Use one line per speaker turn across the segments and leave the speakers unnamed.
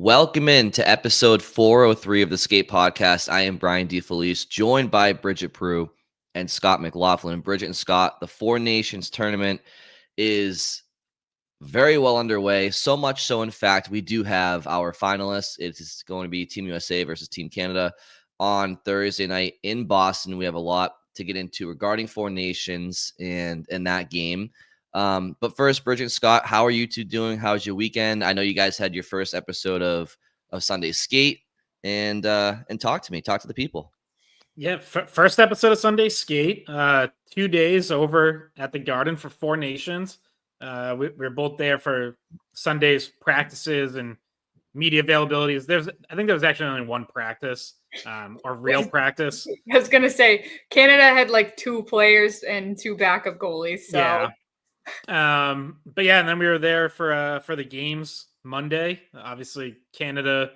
Welcome in to episode 403 of the Skate Podcast. I am Brian DeFelice, joined by Bridget Prue and Scott McLaughlin. Bridget and Scott, the Four Nations tournament is very well underway. So much so, in fact, we do have our finalists. It is going to be Team USA versus Team Canada on Thursday night in Boston. We have a lot to get into regarding Four Nations and that game. But first, Bridget and Scott, how are you two doing? How's your weekend? I know you guys had your first episode of Sunday Skate, and talk to me, talk to the people.
Yeah, first episode of Sunday Skate. 2 days over at the Garden for Four Nations. We're both there for Sunday's practices and media availabilities. I think there was actually only one practice, or real practice.
I was gonna say Canada had like 2 players and 2 backup goalies. So
yeah. But yeah, and then we were there for the games Monday. Obviously, Canada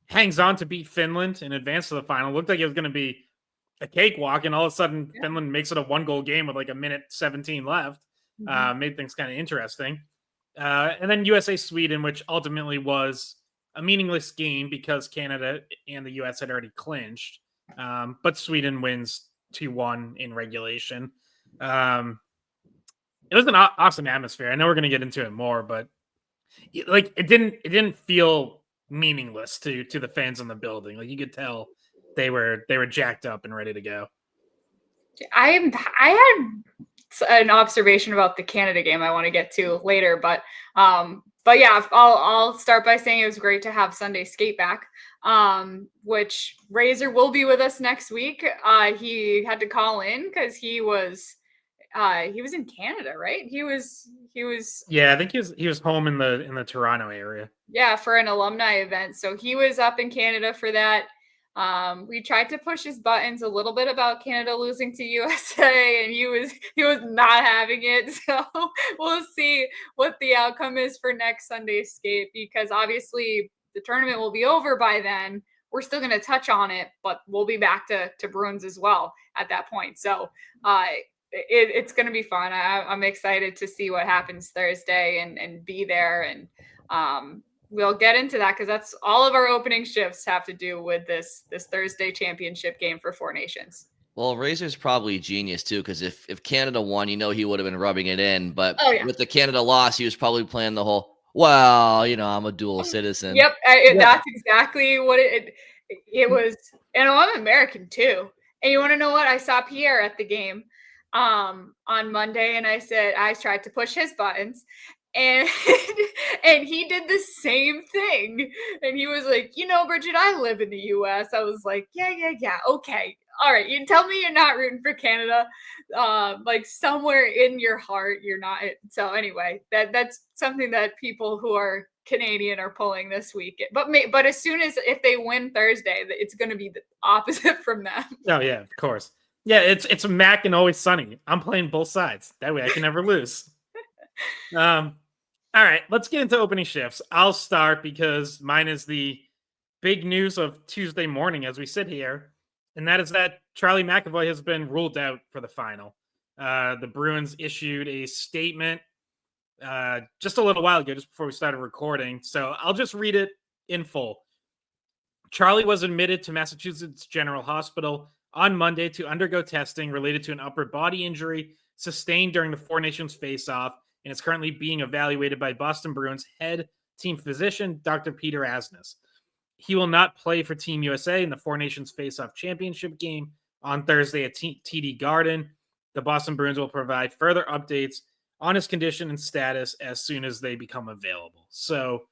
hangs on to beat Finland in advance of the final. Looked like it was going to be a cakewalk, and all of a sudden, Finland makes it a 1-goal game with like a minute 17 left. Made things kind of interesting. And then USA Sweden, which ultimately was a meaningless game because Canada and the US had already clinched. But Sweden wins 2-1 in regulation. It was an awesome atmosphere. I know we're going to get into it more, but it didn't feel meaningless to the fans in the building. Like, you could tell they were jacked up and ready to go.
I had an observation about the Canada game I want to get to later, but yeah, I'll start by saying it was great to have Sunday Skate back. Which Razor will be with us next week. He had to call in because he was in Canada, right? He was.
Yeah, I think he was home in the Toronto area.
Yeah, for an alumni event. So he was up in Canada for that. We tried to push his buttons a little bit about Canada losing to USA, and he was not having it. So we'll see what the outcome is for next Sunday Skate, because obviously the tournament will be over by then. We're still going to touch on it, but we'll be back to Bruins as well at that point. So it's going to be fun. I'm excited to see what happens Thursday and be there. And we'll get into that because that's all of our opening shifts have to do with this Thursday championship game for Four Nations.
Well, Razor's probably a genius too, because if Canada won, he would have been rubbing it in. But with the Canada loss, he was probably playing the whole, well, I'm a dual citizen.
Yep, that's exactly what it was. And I'm American too. And you want to know what? I saw Pierre at the game on Monday, and I tried to push his buttons, and and he did the same thing. And he was like, Bridget, I live in the US. I was like, yeah, okay. All right, you tell me you're not rooting for Canada. Like, somewhere in your heart, you're not. So anyway, that's something that people who are Canadian are pulling this week. But as soon as if they win Thursday, it's going to be the opposite from them.
Oh yeah, of course. Yeah, it's Mac and Always Sunny. I'm playing both sides. That way I can never lose. All right, let's get into opening shifts. I'll start because mine is the big news of Tuesday morning as we sit here, and that is that Charlie McAvoy has been ruled out for the final. The Bruins issued a statement just a little while ago, just before we started recording. So I'll just read it in full. Charlie was admitted to Massachusetts General Hospital on Monday to undergo testing related to an upper body injury sustained during the Four Nations face-off, and is currently being evaluated by Boston Bruins head team physician, Dr. Peter Asnes. He will not play for Team USA in the Four Nations face-off championship game on Thursday at TD Garden. The Boston Bruins will provide further updates on his condition and status as soon as they become available. So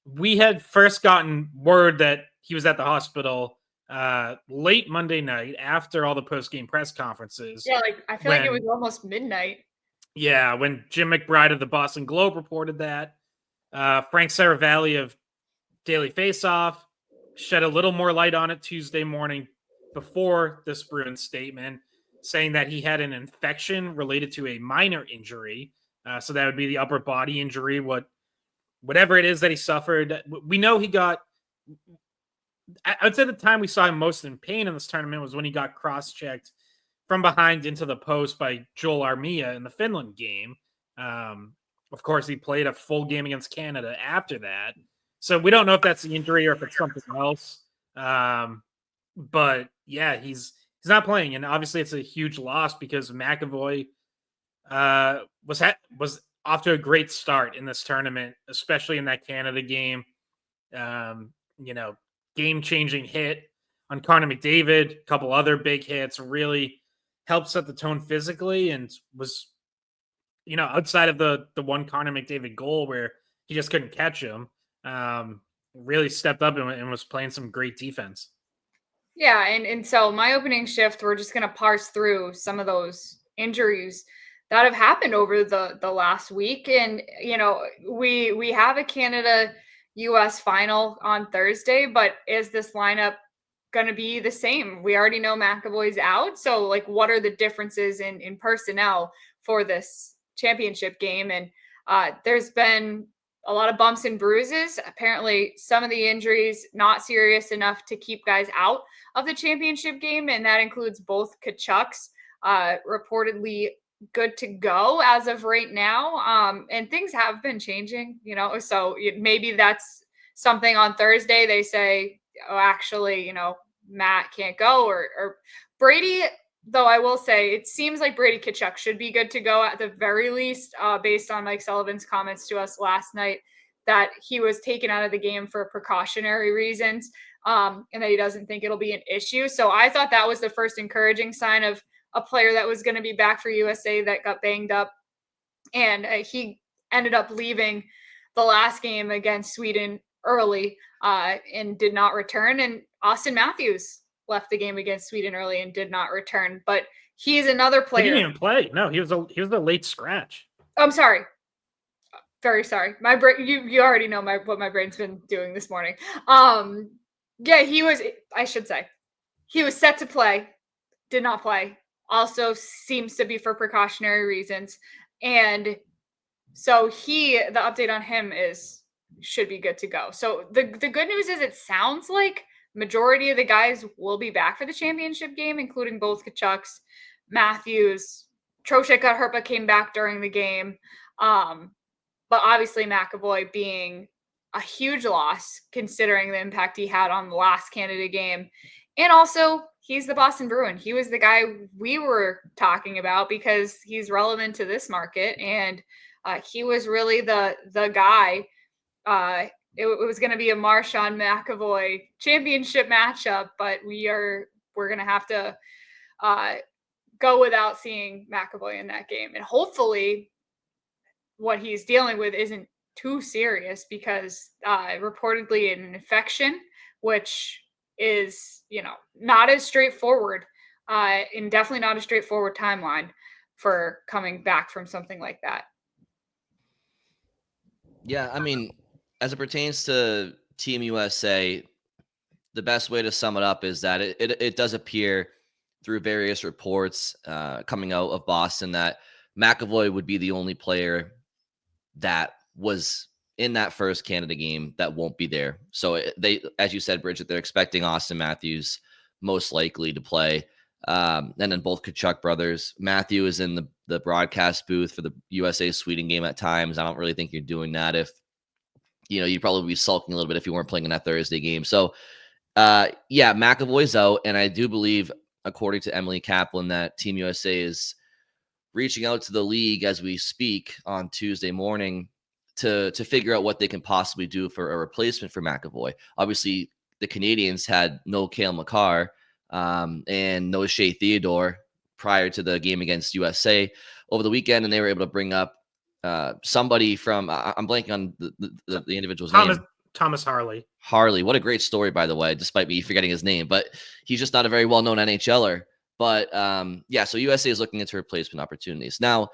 we had first gotten word that he was at the hospital late Monday night after all the post-game press conferences.
Yeah, I feel like it was almost midnight.
Yeah, when Jim McBride of the Boston Globe reported that. Frank Saravalli of Daily Faceoff shed a little more light on it Tuesday morning before this Bruins statement, saying that he had an infection related to a minor injury. So that would be the upper body injury, whatever it is that he suffered. We know he got, I would say the time we saw him most in pain in this tournament was when he got cross-checked from behind into the post by Joel Armia in the Finland game. Of course, he played a full game against Canada after that. So we don't know if that's the injury or if it's something else. But yeah, he's not playing, and obviously it's a huge loss because McAvoy was off to a great start in this tournament, especially in that Canada game. Game-changing hit on Connor McDavid, a couple other big hits, really helped set the tone physically, and was, outside of the one Connor McDavid goal where he just couldn't catch him, really stepped up and was playing some great defense.
Yeah, and so my opening shift, we're just going to parse through some of those injuries that have happened over the last week. And we have a Canada US final on Thursday, but is this lineup going to be the same? We already know McAvoy's out, so like what are the differences in personnel for this championship game? And there's been a lot of bumps and bruises. Apparently some of the injuries not serious enough to keep guys out of the championship game, and that includes both Tkachuk's reportedly good to go as of right now. And things have been changing, so maybe that's something on Thursday. They say, oh, actually, Matt can't go, or Brady. Though I will say, it seems like Brady Tkachuk should be good to go at the very least, based on Mike Sullivan's comments to us last night, that he was taken out of the game for precautionary reasons, and that he doesn't think it'll be an issue. So I thought that was the first encouraging sign of a player that was going to be back for USA that got banged up. And he ended up leaving the last game against Sweden early and did not return. And Austin Matthews left the game against Sweden early and did not return. But he's another player.
He didn't even play. No, he was a late scratch.
I'm sorry. Very sorry. My brain. You already know what my brain's been doing this morning. Yeah, he was. I should say, he was set to play, did not play. Also seems to be for precautionary reasons, and so the update on him is should be good to go. So the good news is it sounds like majority of the guys will be back for the championship game, including both Tkachuk's, Matthews, Trocheck got hurt but came back during the game. But obviously McAvoy being a huge loss considering the impact he had on the last Canada game. And also he's the Boston Bruin. He was the guy we were talking about because he's relevant to this market. And he was really the guy. It was going to be a Marchand McAvoy championship matchup, but we're going to have to go without seeing McAvoy in that game. And hopefully what he's dealing with isn't too serious because reportedly an infection, which is, not as straightforward and definitely not a straightforward timeline for coming back from something like that.
Yeah, I mean, as it pertains to Team USA, the best way to sum it up is that it does appear through various reports coming out of Boston that McAvoy would be the only player that was in that first Canada game that won't be there. So they, as you said, Bridget, they're expecting Austin Matthews most likely to play. And then both Tkachuk brothers. Matthew is in the broadcast booth for the USA-Sweden game at times. I don't really think you're doing that if, you'd probably be sulking a little bit if you weren't playing in that Thursday game. So, yeah, McAvoy's out. And I do believe, according to Emily Kaplan, that Team USA is reaching out to the league as we speak on Tuesday morning to figure out what they can possibly do for a replacement for McAvoy. Obviously, the Canadians had no Cale Makar and no Shea Theodore prior to the game against USA over the weekend, and they were able to bring up somebody from I'm blanking on the individual's name.
Thomas Harley.
Harley, what a great story, by the way, despite me forgetting his name. But he's just not a very well-known NHLer. But yeah, so USA is looking into replacement opportunities. Now,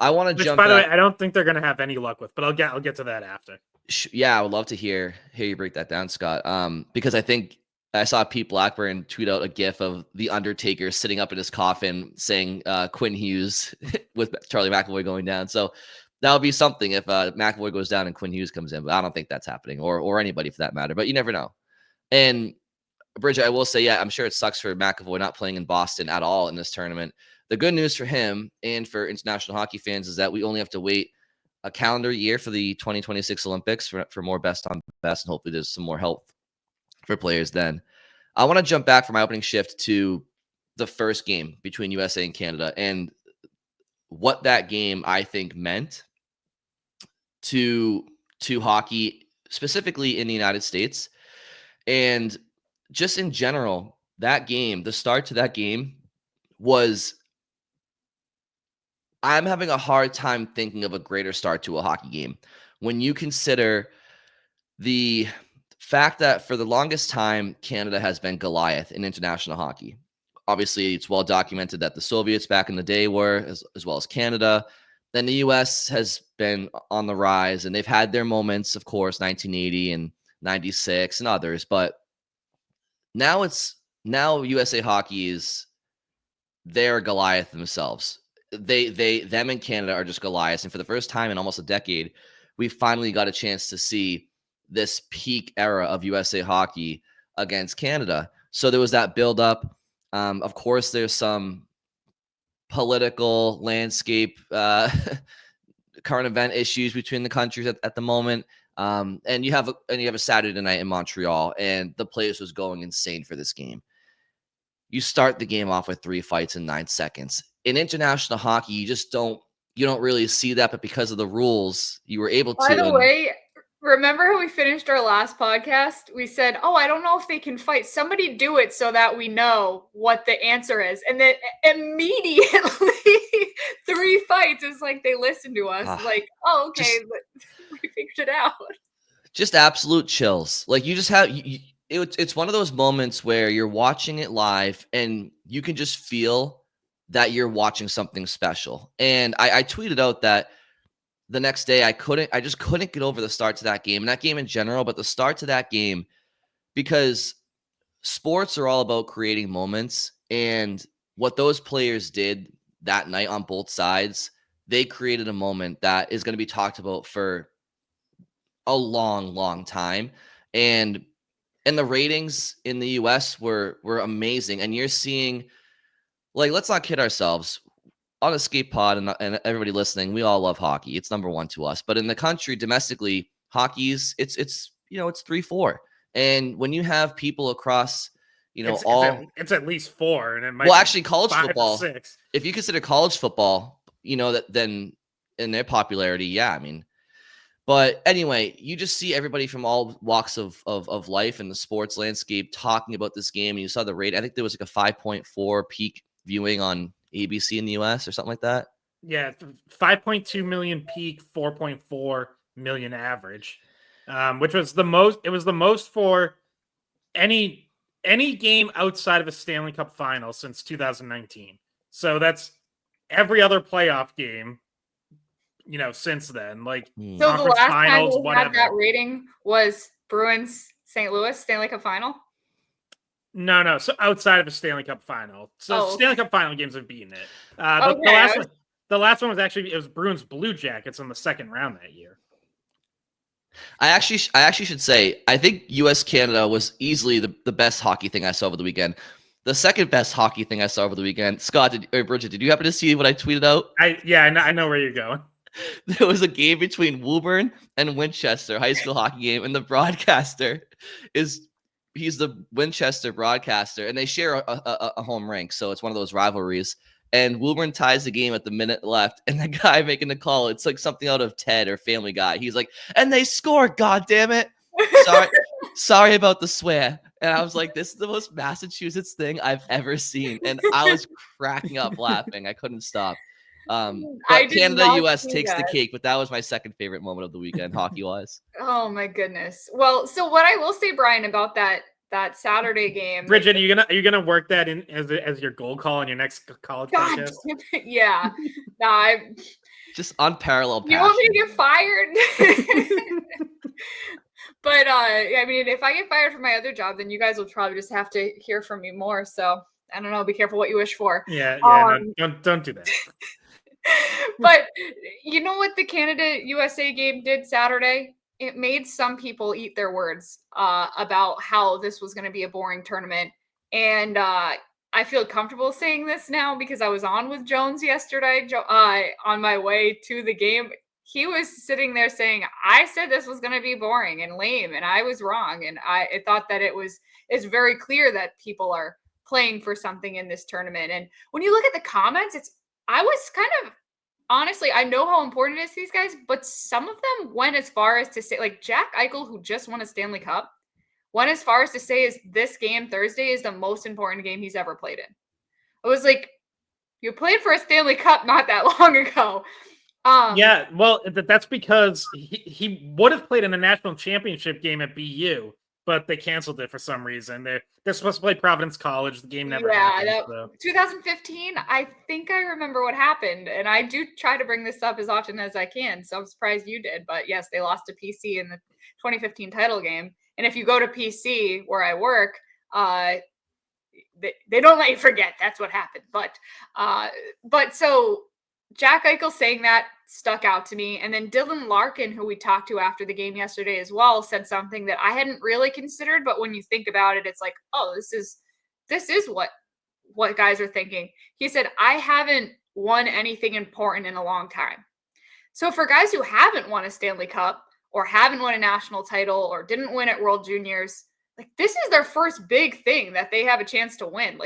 I want to jump.
By the way, I don't think they're going to have any luck with, but I'll get to that after.
Yeah, I would love to hear you break that down, Scott. Because I think I saw Pete Blackburn tweet out a GIF of the Undertaker sitting up in his coffin saying Quinn Hughes with Charlie McAvoy going down. So that would be something if McAvoy goes down and Quinn Hughes comes in. But I don't think that's happening, or anybody for that matter. But you never know. And Bridget, I will say, yeah, I'm sure it sucks for McAvoy not playing in Boston at all in this tournament. The good news for him and for international hockey fans is that we only have to wait a calendar year for the 2026 Olympics for more best on best, and hopefully there's some more help for players then. I want to jump back for my opening shift to the first game between USA and Canada and what that game I think meant to hockey, specifically in the United States. And just in general, that game, the start to that game was, I'm having a hard time thinking of a greater start to a hockey game when you consider the fact that for the longest time, Canada has been Goliath in international hockey. Obviously, it's well documented that the Soviets back in the day were, as well as Canada. Then the U.S. has been on the rise, and they've had their moments, of course, 1980 and 96 and others. But now USA Hockey is, they're Goliath themselves. Them and Canada are just Goliaths. And for the first time in almost a decade, we finally got a chance to see this peak era of USA Hockey against Canada. So there was that buildup. Of course, there's some political landscape, current event issues between the countries at the moment. And you have a Saturday night in Montreal, and the place was going insane for this game. You start the game off with 3 fights in 9 seconds. In international hockey, you don't really see that, but because of the rules, you were able to.
By the way, remember how we finished our last podcast? We said, "Oh, I don't know if they can fight. Somebody do it so that we know what the answer is." And then immediately 3 fights. It's like they listened to us. Like, oh, okay, we figured it out.
Just absolute chills. Like you just have. It's one of those moments where you're watching it live and you can just feel that you're watching something special. And I tweeted out that the next day I just couldn't get over the start to that game, and that game in general, but the start to that game, because sports are all about creating moments. And what those players did that night on both sides, they created a moment that is going to be talked about for a long, long time. And the ratings in the US were amazing. And you're seeing, like, let's not kid ourselves. On a skate pod and everybody listening, we all love hockey. It's number one to us. But in the country, domestically, hockey's it's 3-4. And when you have people across,
it's at least 4, and it might.
Well, actually, college
5
football.
6.
If you consider college football, then in their popularity, yeah, I mean. But anyway, you just see everybody from all walks of life in the sports landscape talking about this game. And you saw the rate. I think there was like a 5.4 peak viewing on ABC in the US or something like that.
Yeah, 5.2 million peak, 4.4 million average, which was the most. It was the most for any game outside of a Stanley Cup final since 2019. So that's every other playoff game, since then. Like,
so the last
finals,
time we had that rating was Bruins St. Louis Stanley Cup final.
No. So outside of a Stanley Cup final, Stanley Cup final games have beaten it. The last one was actually, it was Bruins Blue Jackets in the second round that year.
I actually should say, I think US Canada was easily the best hockey thing I saw over the weekend. The second best hockey thing I saw over the weekend, Scott or Bridget, did you happen to see what I tweeted out?
I know where you're going.
There was a game between Woburn and Winchester, high school hockey game, and the broadcaster he's the Winchester broadcaster, and they share a home rink, so it's one of those rivalries. And Woburn ties the game at the minute left, and the guy making the call, it's like something out of Ted or Family Guy. He's like, "And they scored, God damn it! Sorry about the swear." And I was like, "This is the most Massachusetts thing I've ever seen," and I was cracking up laughing. I couldn't stop. But Canada US takes the cake, but that was my second favorite moment of the weekend, hockey wise.
Oh my goodness. Well, so what I will say, Brian, about that Saturday game,
Bridget, are you gonna work that in as your goal call in your next college podcast?
Yeah. No, I
just unparalleled passion.
You want me to get fired? But I mean, if I get fired from my other job, then you guys will probably just have to hear from me more. So I don't know. Be careful what you wish for.
Yeah. No, don't do that.
But you know what the Canada-USA game did Saturday? It made some people eat their words about how this was going to be a boring tournament. And I feel comfortable saying this now because I was on with Jones yesterday on my way to the game. he was sitting there saying, I said this was going to be boring and lame, and I was wrong. And I thought that it's very clear that people are playing for something in this tournament. And when you look at the comments, I was kind of, honestly, I know how important it is to these guys, but some of them went as far as to say, like Jack Eichel, who just won a Stanley Cup, went as far as to say is this game Thursday is the most important game he's ever played in. I was like, you played for a Stanley Cup not that long ago.
Yeah, well, that's because he would have played in a national championship game at BU, but they canceled it for some reason. They're supposed to play Providence College. The game never happened. So.
2015, I think I remember what happened, and I do try to bring this up as often as I can, so I'm surprised you did. But yes, they lost to PC in the 2015 title game. And if you go to PC, where I work, they don't let you forget. That's what happened. But so Jack Eichel saying that stuck out to me. And then Dylan Larkin, who we talked to after the game yesterday as well, said something that I hadn't really considered. But when you think about it, it's like, oh, this is what guys are thinking. He said, I haven't won anything important in a long time. So for guys who haven't won a Stanley Cup or haven't won a national title or didn't win at World Juniors, like this is their first big thing that they have a chance to win.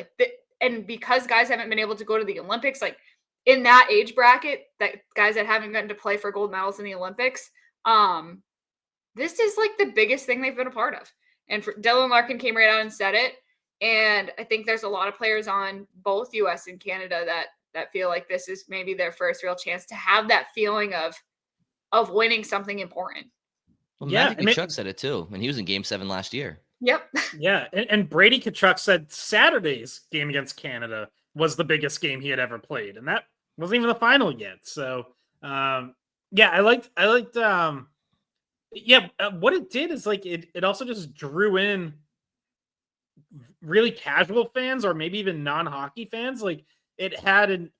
And because guys haven't been able to go to the Olympics, like in that age bracket, that guys that haven't gotten to play for gold medals in the Olympics, this is like the biggest thing they've been a part of. And Dylan Larkin came right out and said it. And I think there's a lot of players on both US and Canada that feel like this is maybe their first real chance to have that feeling of winning something important.
Well, yeah, Tkachuk said it too, and he was in Game 7 last year.
Yep.
Yeah, and Brady Tkachuk said Saturday's game against Canada was the biggest game he had ever played, and that wasn't even the final yet. So, yeah, I liked. What it did is like it also just drew in really casual fans or maybe even non-hockey fans. Like it had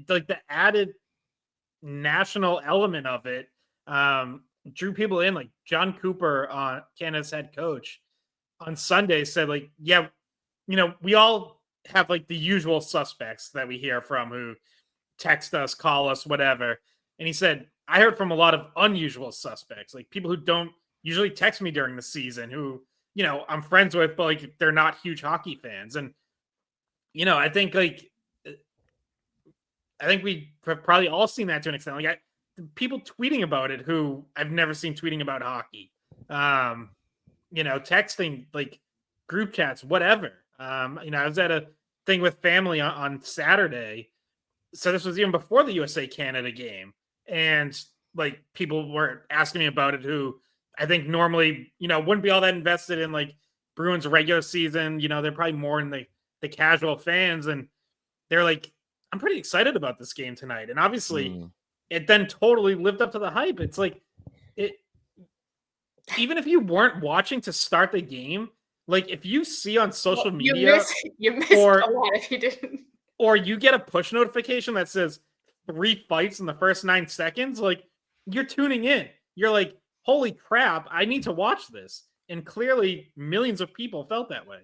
like the added national element of it drew people in. Like John Cooper, Canada's head coach, on Sunday said, like, yeah, we all have like the usual suspects that we hear from who text us, call us, whatever. And he said, I heard from a lot of unusual suspects, like people who don't usually text me during the season, who, I'm friends with, but like they're not huge hockey fans. And, I think we have probably all seen that to an extent. Like people tweeting about it who I've never seen tweeting about hockey. Texting, like group chats, whatever. I was at a thing with family on Saturday. So this was even before the USA Canada game. And like people were asking me about it who I think normally, wouldn't be all that invested in like Bruins regular season. They're probably more in the casual fans. And they're like, I'm pretty excited about this game tonight. And obviously it then totally lived up to the hype. It's like even if you weren't watching to start the game, like if you see on social media,
you missed a lot if you didn't,
or you get a push notification that says 3 fights in the first 9 seconds, like you're tuning in. You're like, holy crap, I need to watch this. And clearly millions of people felt that way.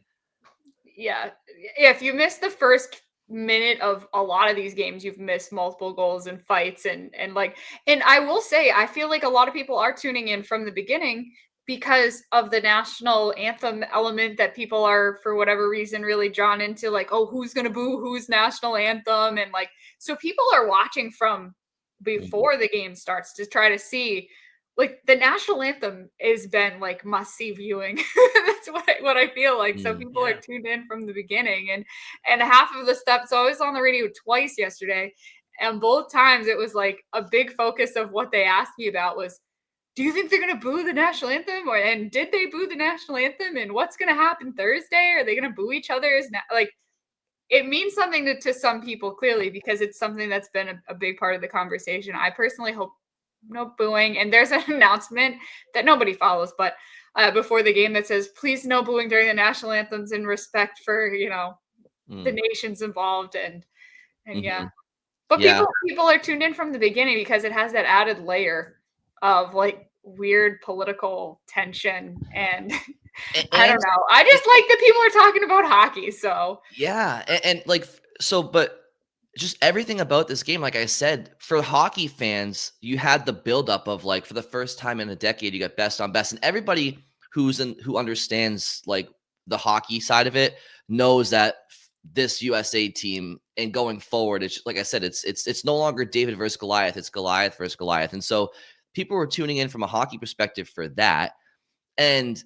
Yeah. If you miss the first minute of a lot of these games, you've missed multiple goals and fights and I will say, I feel like a lot of people are tuning in from the beginning because of the national anthem element that people are, for whatever reason, really drawn into, like, oh, who's going to boo whose national anthem? And like, so people are watching from before the game starts to try to see, like, the national anthem has been like must-see viewing. That's what I feel like. So people are tuned in from the beginning, and half of the stuff. So I was on the radio twice yesterday, and both times it was like a big focus of what they asked me about was, do you think they're going to boo the national anthem? And did they boo the national anthem? And what's going to happen Thursday? Are they going to boo each other? Like, it means something to some people, clearly, because it's something that's been a big part of the conversation. I personally hope no booing. And there's an announcement that nobody follows, but before the game that says, please no booing during the national anthems in respect for, the nations involved. And yeah. But people are tuned in from the beginning because it has that added layer of like weird political tension and I don't know. I just like that people are talking about hockey. So
yeah, and like so, but just everything about this game, like I said, for hockey fans, you had the buildup of like for the first time in a decade, you got best on best, and everybody who understands like the hockey side of it knows that this USA team and going forward, it's like I said, it's no longer David versus Goliath, it's Goliath versus Goliath, and so people were tuning in from a hockey perspective for that, and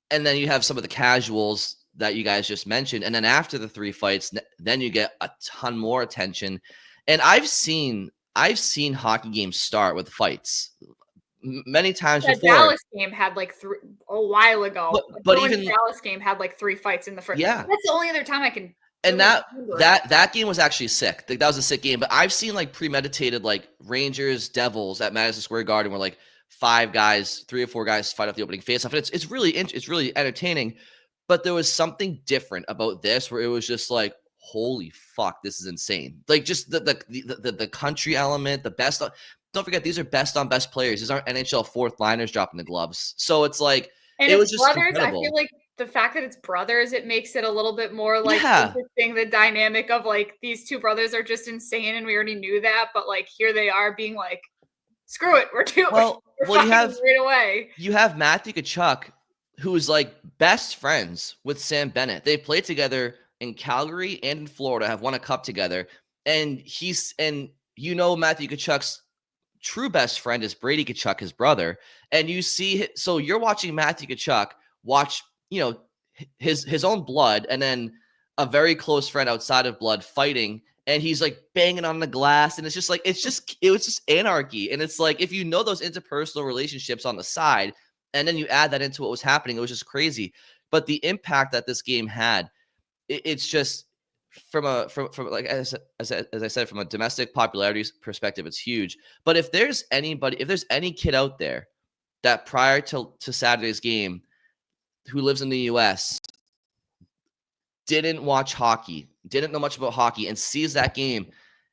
then you have some of the casuals that you guys just mentioned. And then after the 3 fights, then you get a ton more attention. And I've seen hockey games start with fights many times
That
before.
Dallas game had like a while ago.
But even
Dallas game had like 3 fights in the first.
Yeah.
That's the only other time I can.
And that game was actually sick. That was a sick game. But I've seen like premeditated like Rangers Devils at Madison Square Garden where like 3 or 4 guys fight off the opening faceoff. And it's really entertaining. But there was something different about this where it was just like, holy fuck, this is insane. Like just the country element, the best. Don't forget, these are best on best players. These aren't NHL fourth liners dropping the gloves. So it's like,
and
it was just
brothers.
incredible.
I feel like the fact that it's brothers, it makes it a little bit more like interesting. The dynamic of like these 2 brothers are just insane, and we already knew that. But like here they are being like, screw it, we're doing. Well, you have right away.
You have Matthew Tkachuk, who's like best friends with Sam Bennett. They've played together in Calgary and in Florida, have won a cup together. And Matthew Tkachuk's true best friend is Brady Tkachuk, his brother. And so you're watching Matthew Tkachuk watch, his own blood and then a very close friend outside of blood fighting. And he's like banging on the glass. And it's just like, it was just anarchy. And it's like, if you know those interpersonal relationships on the side, and then you add that into what was happening, it was just crazy. But the impact that this game had, it's just from like as I said, from a domestic popularity perspective, it's huge. But if there's any kid out there that prior to Saturday's game who lives in the US didn't watch hockey, didn't know much about hockey, and sees that game,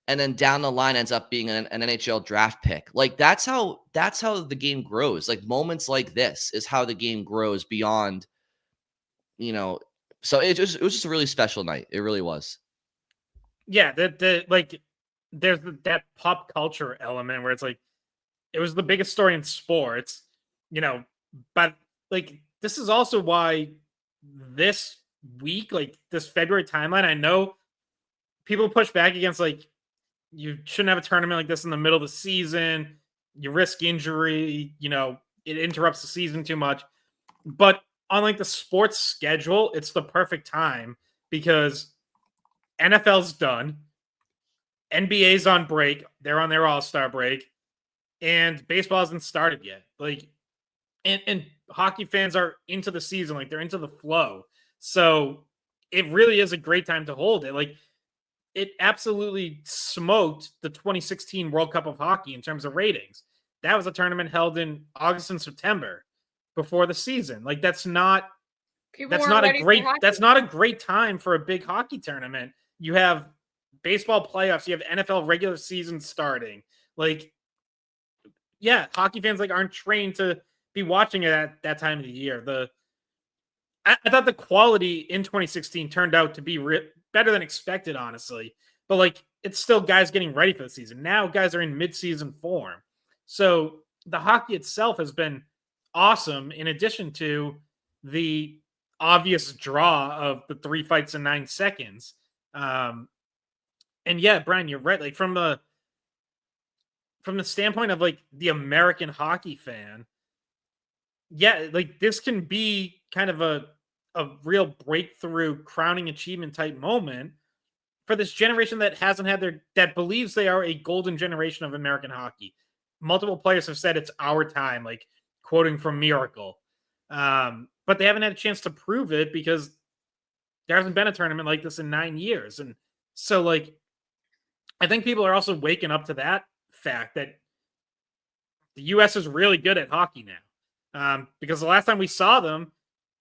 and then down the line ends up being an NHL draft pick. Like that's how the game grows. Like moments like this is how the game grows beyond, so it was just a really special night. It really was.
Yeah. There's that pop culture element where it's like, it was the biggest story in sports, but like, this is also why this week, like this February timeline, I know people push back against like, you shouldn't have a tournament like this in the middle of the season. You risk injury, it interrupts the season too much. But on like the sports schedule, it's the perfect time because NFL's done. NBA's on break. They're on their All-Star break. And baseball hasn't started yet. Like, and hockey fans are into the season, like they're into the flow. So it really is a great time to hold it. Like, it absolutely smoked the 2016 World Cup of Hockey in terms of ratings. That was a tournament held in August and September before the season. Like that's not a great time for a big hockey tournament. You have baseball playoffs, you have NFL regular season starting. Like, yeah, hockey fans like aren't trained to be watching it at that time of the year. I thought the quality in 2016 turned out to be better than expected, honestly. But like, it's still guys getting ready for the season. Now guys are in mid-season form. So the hockey itself has been awesome in addition to the obvious draw of the 3 fights in 9 seconds. And yeah, Brian, you're right. Like from the standpoint of like the American hockey fan, yeah, like this can be kind of a real breakthrough crowning achievement type moment for this generation that hasn't had that believes they are a golden generation of American hockey. Multiple players have said it's our time, like quoting from Miracle. But they haven't had a chance to prove it because there hasn't been a tournament like this in 9 years. And so like, I think people are also waking up to that fact that the U.S. is really good at hockey now. Because the last time we saw them,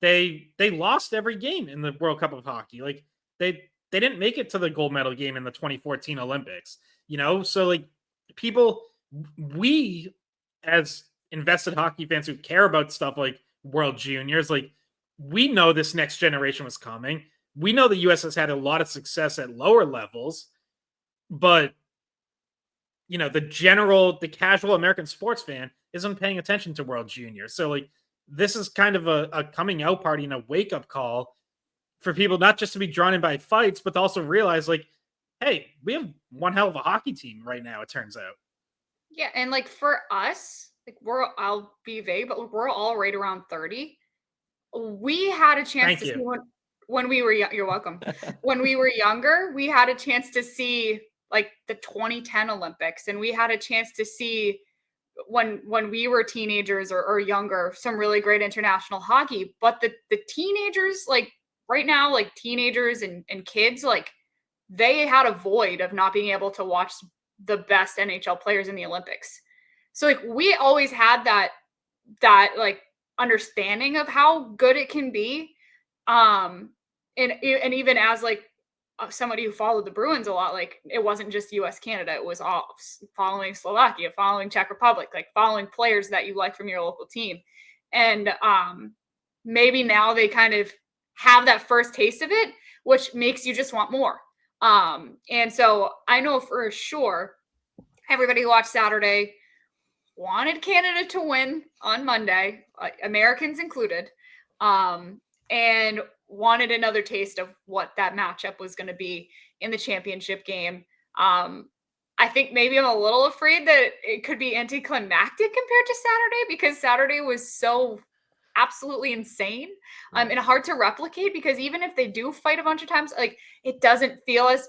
they lost every game in the World Cup of Hockey. Like they didn't make it to the gold medal game in the 2014 Olympics, So like we as invested hockey fans who care about stuff like World Juniors, like we know this next generation was coming. We know the U.S. has had a lot of success at lower levels. but the casual American sports fan isn't paying attention to World Junior. So like this is kind of a coming out party and a wake up call for people, not just to be drawn in by fights, but to also realize like, hey, we have one hell of a hockey team right now, it turns out.
Yeah, and like for us, like I'll be vague, but we're all right around 30. We had a chance to see when we were you're welcome. When we were younger, we had a chance to see like the 2010 Olympics, and we had a chance to see when we were teenagers or younger, some really great international hockey. But the teenagers, like right now, like teenagers and kids, like they had a void of not being able to watch the best NHL players in the Olympics. So like we always had that like understanding of how good it can be. And even as like somebody who followed the Bruins a lot, like it wasn't just US Canada, it was all following Slovakia, following Czech Republic, like following players that you like from your local team. And maybe now they kind of have that first taste of it, which makes you just want more. And so I know for sure everybody who watched Saturday wanted Canada to win on Monday, Americans included, and wanted another taste of what that matchup was going to be in the championship game. I think maybe I'm a little afraid that it could be anticlimactic compared to Saturday, because Saturday was so absolutely insane and hard to replicate, because even if they do fight a bunch of times, like it doesn't feel as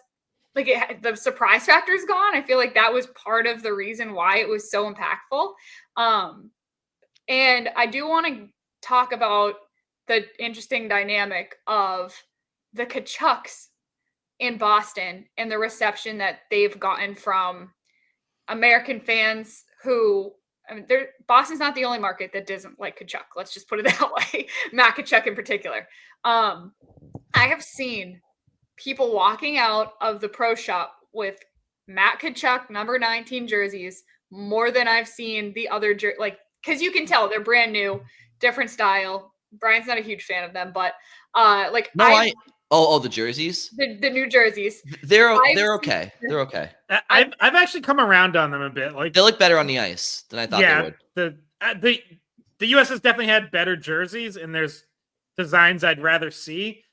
like the surprise factor is gone. I feel like that was part of the reason why it was so impactful. And I do want to talk about the interesting dynamic of the Tkachuks in Boston and the reception that they've gotten from American fans who, I mean, Boston's not the only market that doesn't like Tkachuk. Let's just put it that way. Matt Tkachuk in particular. I have seen people walking out of the pro shop with Matt Tkachuk number 19 jerseys more than I've seen the other like, because you can tell they're brand new, different style. Brian's not a huge fan of them, but like
the jerseys,
the new jerseys,
they're okay. They're okay.
I've actually come around on them a bit. Like
they look better on the ice than I thought they
would. The US has definitely had better jerseys, and there's designs I'd rather see,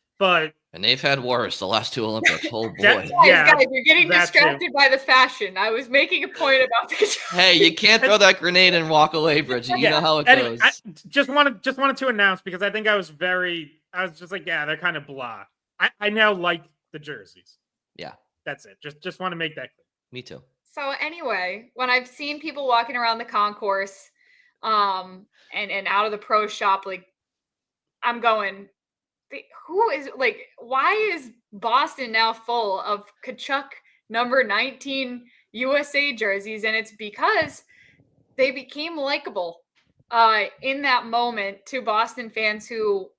and
they've had worse the last two Olympics. Oh boy.
Guys, you're getting distracted by the fashion. I was making a point about the
Hey, you can't throw that grenade and walk away, Bridget. You know how it goes.
I just wanted to announce, because I think I was just like, yeah, they're kind of blah. I now like the jerseys.
Yeah.
That's it. Just want to make that clear.
Me too.
So anyway, when I've seen people walking around the concourse and out of the pro shop, like I'm going, who is like, why is Boston now full of Tkachuk number 19 USA jerseys? And it's because they became likable in that moment to Boston fans who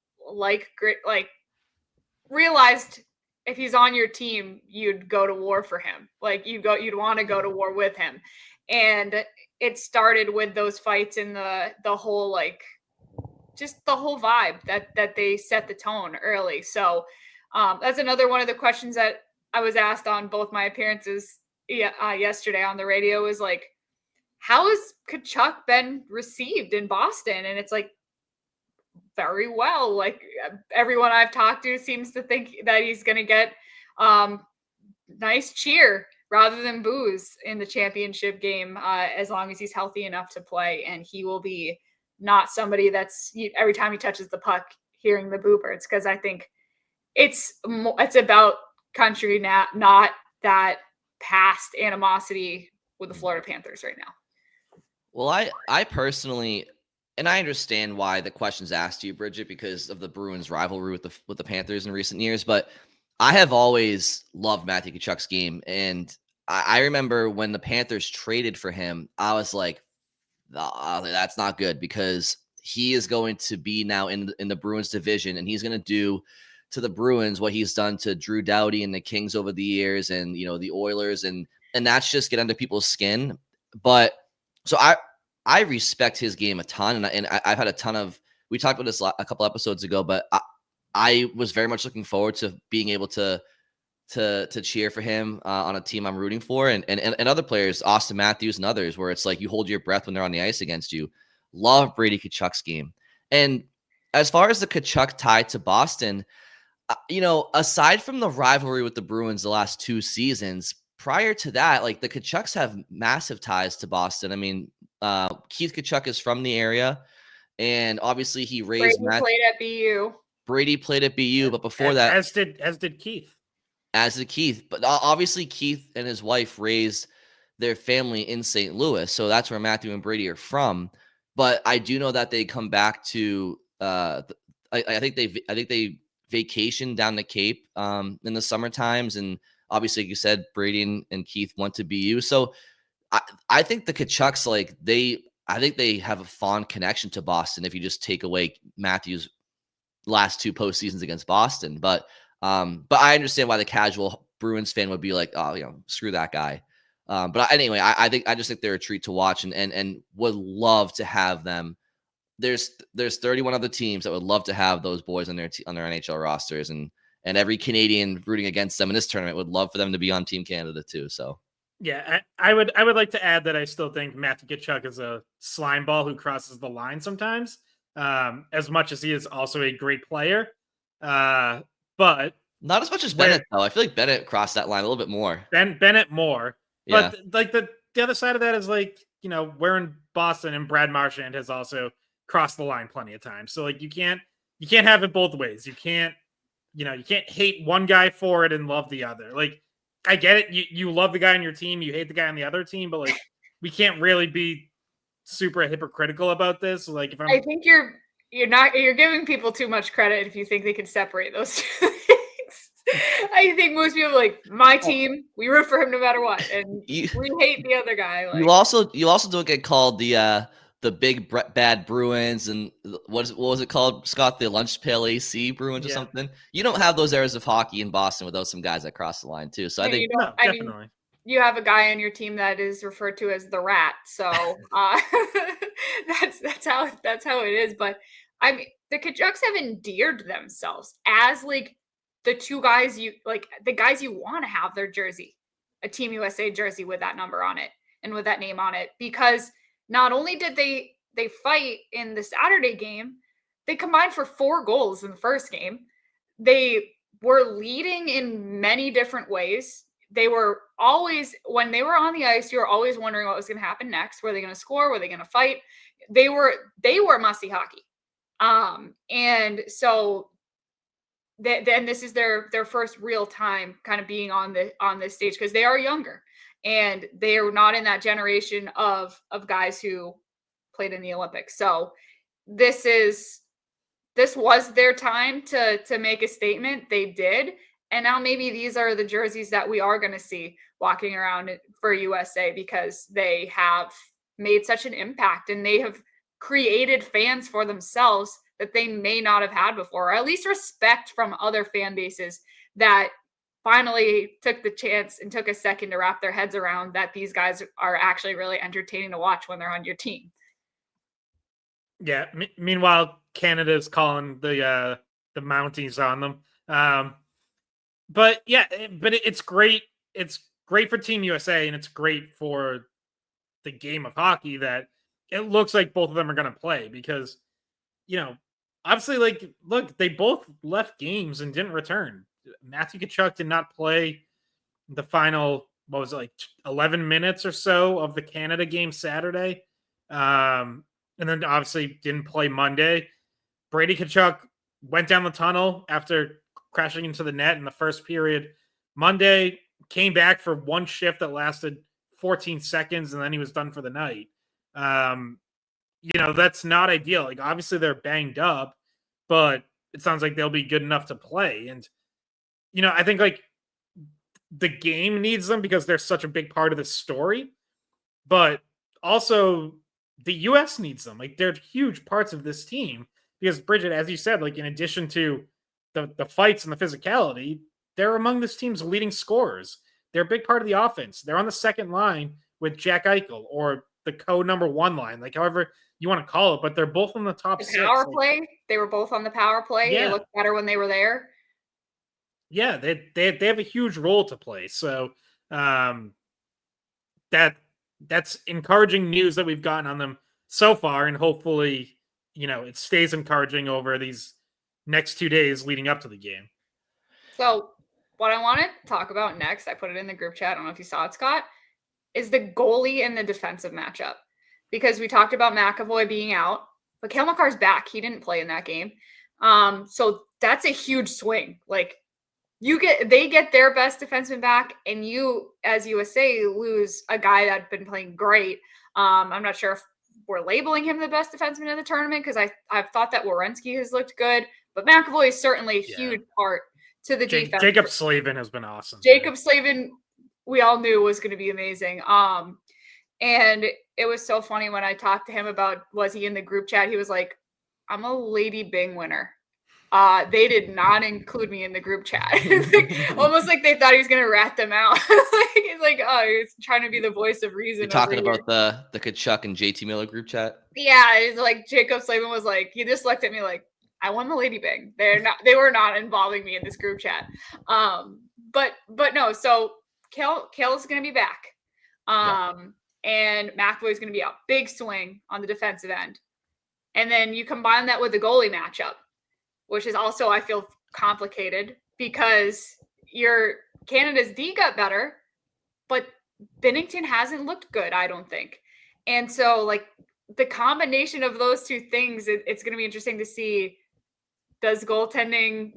realized if he's on your team, you'd go to war for him. Like you'd want to go to war with him. And it started with those fights and the whole like just the whole vibe that they set the tone early. So that's another one of the questions that I was asked on both my appearances yesterday on the radio is like, how has Tkachuk been received in Boston? And it's like, very well. Like everyone I've talked to seems to think that he's going to get nice cheer rather than boos in the championship game as long as he's healthy enough to play. And he will be not somebody that's every time he touches the puck hearing the boo birds, because I think it's about country, not that past animosity with the Florida Panthers right now.
Well, I personally, and I understand why the question's asked to you, Bridget, because of the Bruins rivalry with the Panthers in recent years, but I have always loved Matthew Tkachuk's game, and I remember when the Panthers traded for him, I was like, that's not good, because he is going to be now in the Bruins division, and he's going to do to the Bruins what he's done to Drew Doughty and the Kings over the years, and the Oilers, and that's just get under people's skin. But so I respect his game a ton, and I've had a ton of. We talked about this a couple episodes ago, but I was very much looking forward to being able to to cheer for him on a team I'm rooting for, and other players, Austin Matthews and others, where it's like you hold your breath when they're on the ice against you. Love Brady Tkachuk's game. And as far as the Tkachuk tie to Boston, aside from the rivalry with the Bruins the last 2 seasons, prior to that, like the Tkachuks have massive ties to Boston. I mean, Keith Tkachuk is from the area, and obviously he raised
Brady played at BU.
Brady played at BU, but before that,
as did Keith.
As did Keith. But obviously Keith and his wife raised their family in St. Louis, so that's where Matthew and Brady are from. But I do know that they come back to. I think they vacation down the Cape in the summer times, and obviously, like you said, Brady and Keith went to BU. So I think the Tkachuks, I think they have a fond connection to Boston if you just take away Matthew's last 2 postseasons against Boston. But I understand why the casual Bruins fan would be like, oh, screw that guy. But anyway, I just think they're a treat to watch, and would love to have them. There's 31 other teams that would love to have those boys on their NHL rosters, and every Canadian rooting against them in this tournament would love for them to be on Team Canada too. So
yeah, I would like to add that I still think Matthew Tkachuk is a slime ball who crosses the line sometimes, as much as he is also a great player. But
not as much as Bennett, though. I feel like Bennett crossed that line a little bit more.
Bennett more.
Yeah.
But like the other side of that is like, we're in Boston and Brad Marchand has also crossed the line plenty of times. So like you can't have it both ways. You can't hate one guy for it and love the other. Like I get it. You love the guy on your team, you hate the guy on the other team, but like we can't really be super hypocritical about this. Like
I think you're giving people too much credit if you think they can separate those two things. I think most people are like, my team, we root for him no matter what, and we hate the other guy. Like,
you also don't get called the big bad Bruins, and what was it called, Scott? The lunch pail AC Bruins or something. You don't have those eras of hockey in Boston without some guys that cross the line too. So I think
definitely.
You have a guy on your team that is referred to as the Rat, so that's how it is. But I mean, the Tkachuks have endeared themselves as like the two guys the guys you want to have their jersey, a Team USA jersey with that number on it and with that name on it, because not only did they fight in the Saturday game, they combined for 4 goals in the first game. They were leading in many different ways. They were always, when they were on the ice, you were always wondering what was going to happen next. Were they going to score? Were they going to fight? They were must-see hockey. And so then this is their first real time kind of being on this stage, because they are younger and they are not in that generation of guys who played in the Olympics. So this was their time to make a statement. They did. And now maybe these are the jerseys that we are going to see walking around for USA, because they have made such an impact and they have created fans for themselves that they may not have had before, or at least respect from other fan bases that finally took the chance and took a second to wrap their heads around that these guys are actually really entertaining to watch when they're on your team.
Yeah. Meanwhile, Canada's calling the Mounties on them. But yeah, it's great. It's great for Team USA, and it's great for the game of hockey that it looks like both of them are going to play, because, obviously, like, look, they both left games and didn't return. Matthew Tkachuk did not play the final, 11 minutes or so of the Canada game Saturday. And then obviously didn't play Monday. Brady Tkachuk went down the tunnel after crashing into the net in the first period Monday, came back for one shift that lasted 14 seconds, and then he was done for the night. That's not ideal. Like, obviously they're banged up, but it sounds like they'll be good enough to play. And, I think like the game needs them because they're such a big part of the story, but also the US needs them. Like, they're huge parts of this team because, Bridget, as you said, like, in addition to the fights and the physicality, they're among this team's leading scorers. They're a big part of the offense. They're on the second line with Jack Eichel, or the code number 1 line, like however you want to call it, but they're both on the top 6.
Power play. They were both on the power play.
Yeah.
It looked better when they were there.
Yeah, they have a huge role to play. So that's encouraging news that we've gotten on them so far, and hopefully, it stays encouraging over these next 2 days leading up to the game.
So what I want to talk about next, I put it in the group chat. I don't know if you saw it, Scott, is the goalie and the defensive matchup. Because we talked about McAvoy being out, but Cale Makar's back. He didn't play in that game. So that's a huge swing. Like they get their best defenseman back, and you, as USA, lose a guy that's been playing great. I'm not sure if we're labeling him the best defenseman in the tournament, because I've thought that Werenski has looked good, but McAvoy is certainly a huge part to the defense.
Jacob Slavin has been awesome.
Jacob Slavin, we all knew was going to be amazing. And it was so funny when I talked to him about, was he in the group chat? He was like, I'm a Lady Bing winner. They did not include me in the group chat. Almost like they thought he was going to rat them out. He's like, oh, he's trying to be the voice of reason.
You're talking about the Tkachuk and JT Miller group chat?
Yeah, it's like Jacob Slavin was like, he just looked at me like, I won the Lady Bing. They were not involving me in this group chat. But no, so Kale's going to be back. And McAvoy is going to be a big swing on the defensive end. And then you combine that with the goalie matchup, which is also, I feel, complicated because your Canada's D got better, but Binnington hasn't looked good, I don't think. And so, like, the combination of those two things, it's going to be interesting to see, does goaltending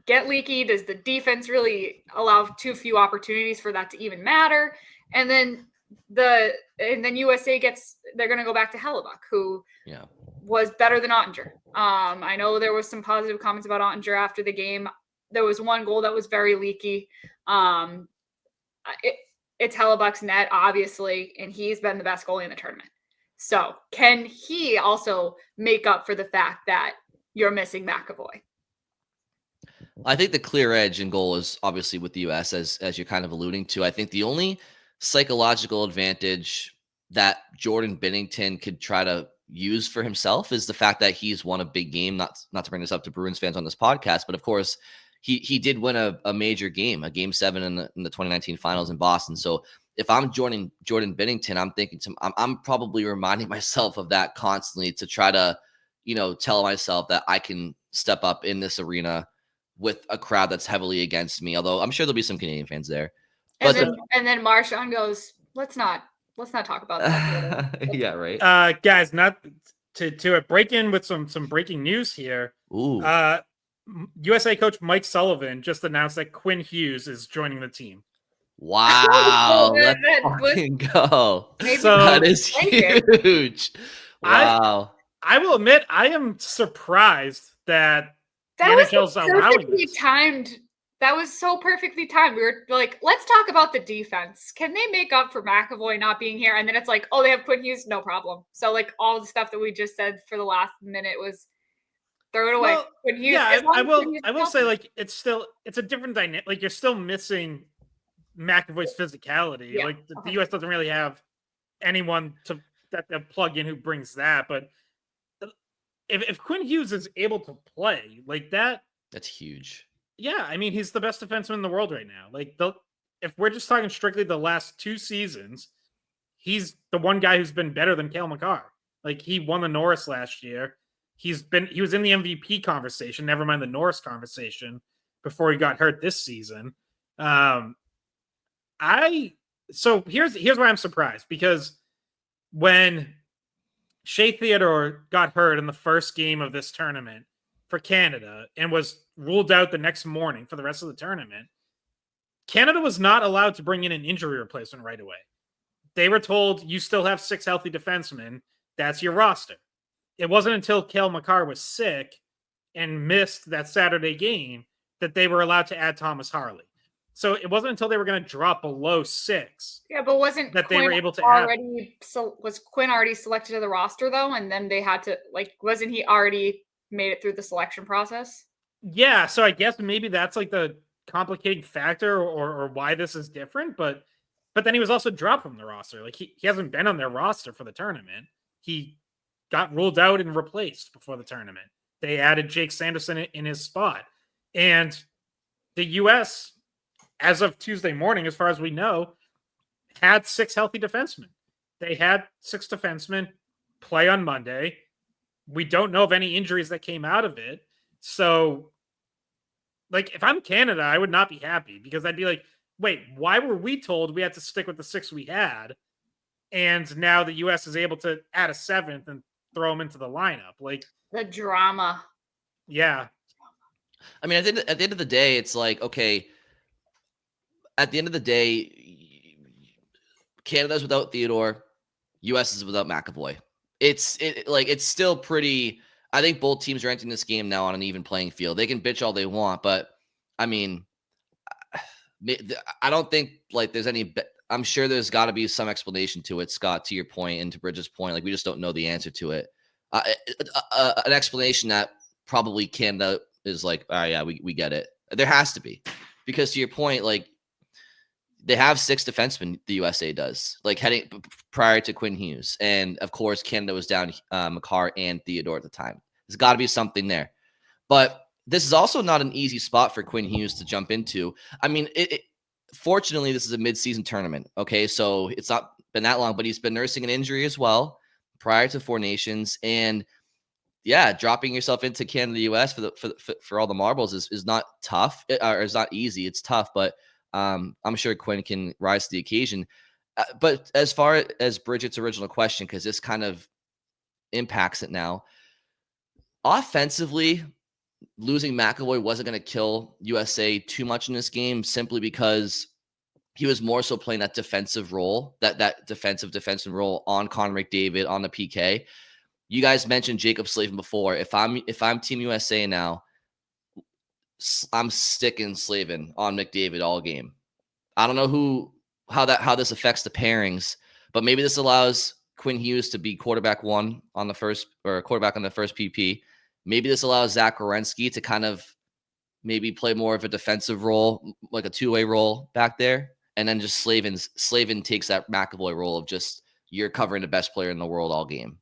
get leaky? Does the defense really allow too few opportunities for that to even matter? And then USA they're going to go back to Hellebuck, who was better than Ottinger. I know there was some positive comments about Ottinger after the game. There was one goal that was very leaky. It's Hellebuck's net, obviously, and he's been the best goalie in the tournament. So can he also make up for the fact that you're missing McAvoy?
I think the clear edge in goal is obviously with the US, as you're kind of alluding to. I think the only psychological advantage that Jordan Binnington could try to use for himself is the fact that he's won a big game. Not to bring this up to Bruins fans on this podcast, but of course he did win a major game, a game 7 in the 2019 finals in Boston. So if I'm joining Jordan Binnington, I'm thinking I'm probably reminding myself of that constantly to try to, tell myself that I can step up in this arena with a crowd that's heavily against me. Although I'm sure there'll be some Canadian fans there.
And then Marshawn goes, let's not talk about that.
Yeah, right.
Guys, not to break in with some breaking news here.
Ooh.
USA coach Mike Sullivan just announced that Quinn Hughes is joining the team.
Wow. Let's fucking go.
So
that is huge. Wow.
I will admit, I am surprised that the NHL's allowing this.
That was so perfectly timed. We were like, let's talk about the defense. Can they make up for McAvoy not being here? And then it's like, oh, they have Quinn Hughes, no problem. So like all the stuff that we just said for the last minute was throw it away.
Well,
Quinn Hughes,
yeah, I will say, like, it's a different dynamic. Like, you're still missing McAvoy's physicality.
Yeah.
Like the US doesn't really have anyone that plug in who brings that. But if Quinn Hughes is able to play like that,
that's huge.
Yeah, I mean, he's the best defenseman in the world right now. Like, if we're just talking strictly the last 2 seasons, he's the one guy who's been better than Cale Makar. Like, he won the Norris last year. He was in the MVP conversation, never mind the Norris conversation, before he got hurt this season. So here's why I'm surprised, because when Shea Theodore got hurt in the first game of this tournament for Canada and was ruled out the next morning for the rest of the tournament, Canada was not allowed to bring in an injury replacement right away. They were told, you still have 6 healthy defensemen. That's your roster. It wasn't until Cale Makar was sick and missed that Saturday game that they were allowed to add Thomas Harley. So it wasn't until they were going to drop below 6.
Yeah, but wasn't
that
Quinn
they were able to add?
Was Quinn already selected to the roster though? And then they had to, like, wasn't he already made it through the selection process?
Yeah, so I guess maybe that's like the complicating factor or why this is different, but then he was also dropped from the roster. Like he hasn't been on their roster for the tournament. He got ruled out and replaced before the tournament. They added Jake Sanderson in his spot. And the U.S., as of Tuesday morning, as far as we know, had 6 healthy defensemen. They had 6 defensemen play on Monday. We don't know of any injuries that came out of it. So, like, if I'm Canada, I would not be happy because I'd be like, wait, why were we told we had to stick with the 6 we had? And now the U.S. is able to add a 7th and throw them into the lineup. Like,
the drama.
Yeah.
I mean, at the end of the day, it's like, okay, at the end of the day, Canada's without Theodore, U.S. is without McAvoy. It's still pretty. I think both teams are entering this game now on an even playing field. They can bitch all they want, but I mean, I don't think like there's any. I'm sure there's got to be some explanation to it, Scott. To your point and to Bridget's point, like we just don't know the answer to it. An explanation that probably Canada is like, oh yeah, we get it. There has to be, because to your point, like they have 6 defensemen. The USA does, like heading prior to Quinn Hughes, and of course Canada was down Makar and Theodore at the time. There's got to be something there, but this is also not an easy spot for Quinn Hughes to jump into. I mean, fortunately, this is a mid-season tournament. Okay, so it's not been that long, but he's been nursing an injury as well prior to Four Nations, and yeah, dropping yourself into Canada, US for all the marbles is not tough, or is not easy. It's tough, but I'm sure Quinn can rise to the occasion. But as far as Bridget's original question, because this kind of impacts it now, offensively, losing McAvoy wasn't going to kill USA too much in this game, simply because he was more so playing that defensive role, that defensive role on Connor McDavid on the PK. You guys mentioned Jacob Slavin before. If I'm Team USA now, I'm sticking Slavin on McDavid all game. I don't know how this affects the pairings, but maybe this allows Quinn Hughes to be quarterback 1 on the first, or quarterback on the first PP. Maybe this allows Zach Werenski to kind of maybe play more of a defensive role, like a two-way role back there. And then just Slavin takes that McAvoy role of just, you're covering the best player in the world all game.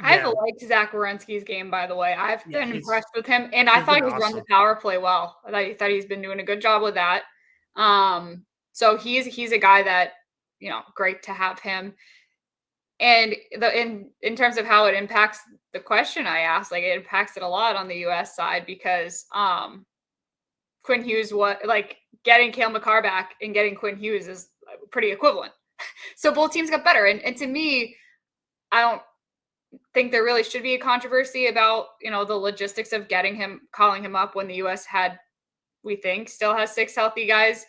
I've liked Zach Werenski's game, by the way. I've been impressed with him, and I thought he's run the power play well. I thought he's been doing a good job with that. So he's a guy that, great to have him. And in terms of how it impacts the question I asked, like it impacts it a lot on the U.S. side, because Quinn Hughes, getting Cale Makar back and getting Quinn Hughes is pretty equivalent. So both teams got better, and to me, I don't think there really should be a controversy about the logistics of calling him up when the U.S. still has 6 healthy guys,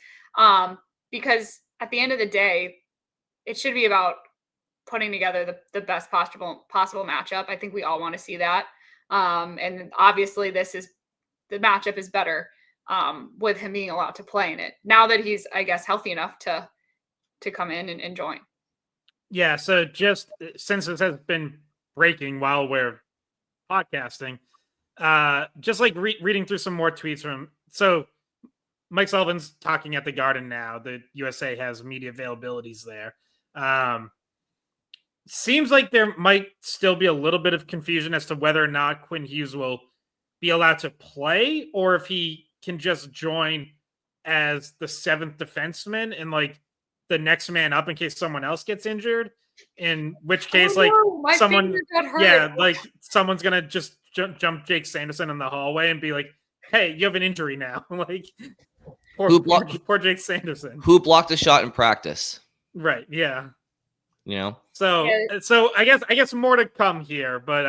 because at the end of the day, it should be about putting together the best possible matchup. I think we all want to see that. And obviously the matchup is better with him being allowed to play in it now that he's, I guess, healthy enough to come in and join. Yeah.
So just since this has been breaking while we're podcasting, just like reading through some more tweets from, so Mike Sullivan's talking at the Garden now. The USA has media availabilities there. Seems like there might still be a little bit of confusion as to whether or not Quinn Hughes will be allowed to play, or if he can just join as the 7th defenseman and like the next man up in case someone else gets injured. In which case, someone's gonna just jump Jake Sanderson in the hallway and be like, "Hey, you have an injury now." Like, poor Jake Sanderson,
who blocked a shot in practice.
Right? Yeah.
So
I guess more to come here, but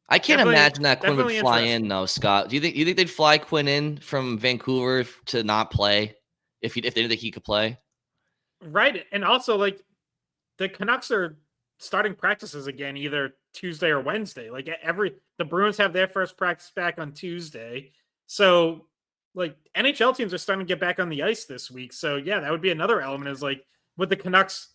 I can't imagine that Quinn would fly in though, Scott. Do you think they'd fly Quinn in from Vancouver to not play if they didn't think he could play?
Right, and also like the Canucks are starting practices again either Tuesday or Wednesday. Like the Bruins have their first practice back on Tuesday, so like NHL teams are starting to get back on the ice this week. So yeah, that would be another element. Is like with the Canucks.